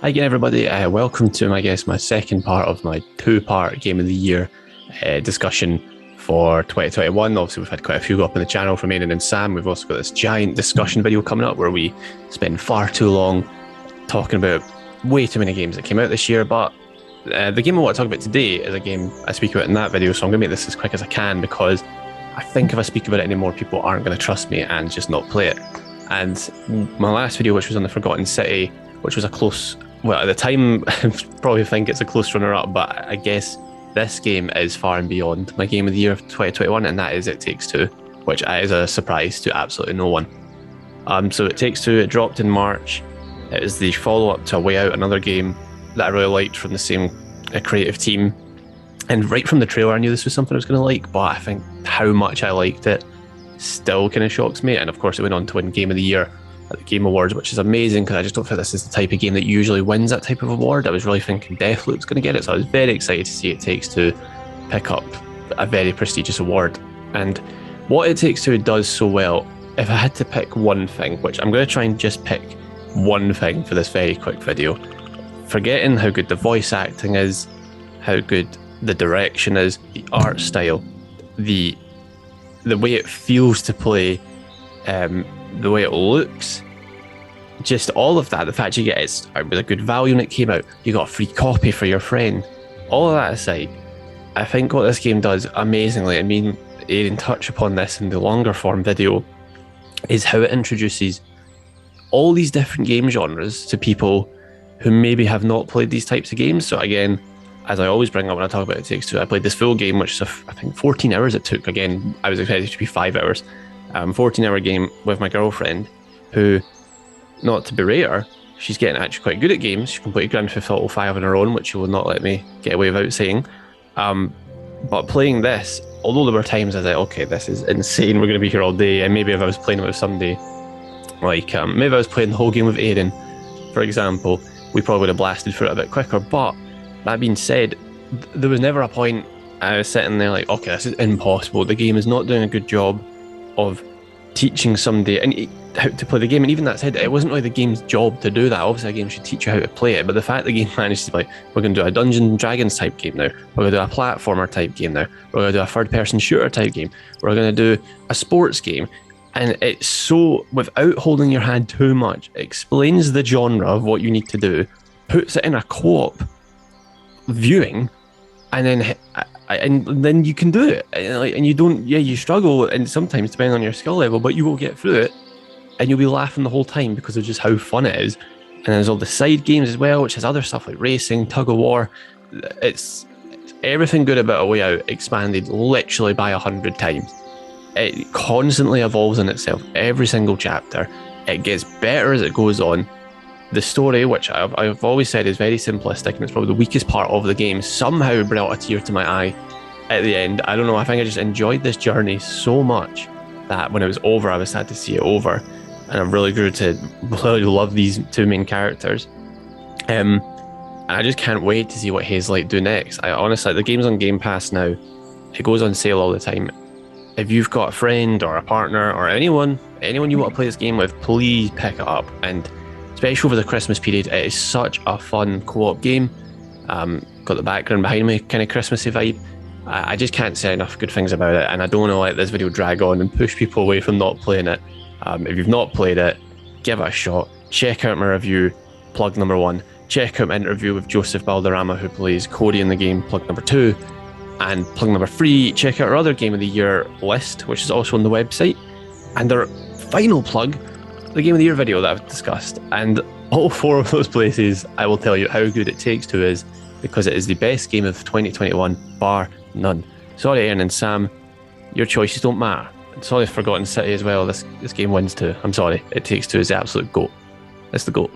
Hi again, everybody. Welcome to, my second part of my two-part Game of the Year discussion for 2021. Obviously, we've had quite a few go up on the channel from Aidan and Sam. We've also got this giant discussion video coming up where we spend far too long talking about way too many games that came out this year. But the game I want to talk about today is a game I speak about in that video, so I'm going to make this as quick as I can because I think if I speak about it anymore, people aren't going to trust me and just not play it. And my last video, which was on the Forgotten City, which was a close, well, at the time, I probably think it's a close runner-up, but I guess this game is far and beyond my Game of the Year of 2021, and that is It Takes Two, which is a surprise to absolutely no one. So It Takes Two, it dropped in March. It is the follow-up to A Way Out, another game that I really liked from the same creative team. And right from the trailer, I knew this was something I was going to like, but I think how much I liked it still kind of shocks me. And of course, it went on to win Game of the Year at the Game Awards, which is amazing because I just don't think this is the type of game that usually wins that type of award. I was really thinking Deathloop's going to get it, so I was very excited to see It Takes Two pick up a very prestigious award. And what It Takes Two does so well, if I had to pick one thing, which I'm going to try and just pick one thing for this very quick video, forgetting how good the voice acting is, how good the direction is, the art style, the way it feels to play, the way it looks, just all of that, the fact you get it with a good value when it came out, you got a free copy for your friend, all of that aside, I think what this game does amazingly, and me and Aidan touch upon this in the longer form video, is how it introduces all these different game genres to people who maybe have not played these types of games. So again, as I always bring up when I talk about It Takes Two, I played this full game, which is I think 14 hours it took. Again, I was expecting it to be 5 hours. 14-hour game with my girlfriend, who, not to berate her, she's getting actually quite good at games. She completed Grand Theft Auto 5 on her own, which she will not let me get away without saying. But playing this, although there were times I was like, okay, this is insane, we're going to be here all day, and maybe if I was playing it with somebody, like maybe I was playing the whole game with Aidan, for example, we probably would have blasted through it a bit quicker. But that being said, there was never a point I was sitting there like, okay, this is impossible. The game is not doing a good job of teaching somebody how to play the game. And even that said, it wasn't really the game's job to do that. Obviously, a game should teach you how to play it. But the fact the game managed to be like, we're going to do a Dungeons and Dragons type game now. We're going to do a platformer type game now. We're going to do a third-person shooter type game. We're going to do a sports game. And it's so, without holding your hand too much, it explains the genre of what you need to do, puts it in a co-op viewing, and then you can do it. And you don't, you struggle, and sometimes depending on your skill level, but you will get through it, and you'll be laughing the whole time because of just how fun it is. And there's all the side games as well, which has other stuff like racing, tug of war. It's everything good about A Way Out expanded literally by 100 times. It constantly evolves in itself, every single chapter. It gets better as it goes on. The story, which I've always said is very simplistic and it's probably the weakest part of the game, somehow brought a tear to my eye at the end. I don't know, I think I just enjoyed this journey so much that when it was over, I was sad to see it over. And I really grew to really love these two main characters. And I just can't wait to see what Hazelight do next. I honestly, the game's on Game Pass now. It goes on sale all the time. If you've got a friend or a partner or anyone you want to play this game with, please pick it up. And especially over the Christmas period, it is such a fun co-op game. Got the background behind me, kind of Christmassy vibe. I just can't say enough good things about it, and I don't want to let this video drag on and push people away from not playing it. If you've not played it, give it a shot. Check out my review, plug number 1. Check out my interview with Josef Balderrama, who plays Cody in the game, plug number 2. And plug number 3, check out our other Game of the Year list, which is also on the website. And our final plug, the Game of the Year video that I've discussed. And all 4 of those places, I will tell you how good It Takes Two is, because it is the best game of 2021, bar none. Sorry, Aaron and Sam, your choices don't matter. And sorry, Forgotten City as well. This game wins too. I'm sorry. It Takes Two is the absolute GOAT. It's the GOAT.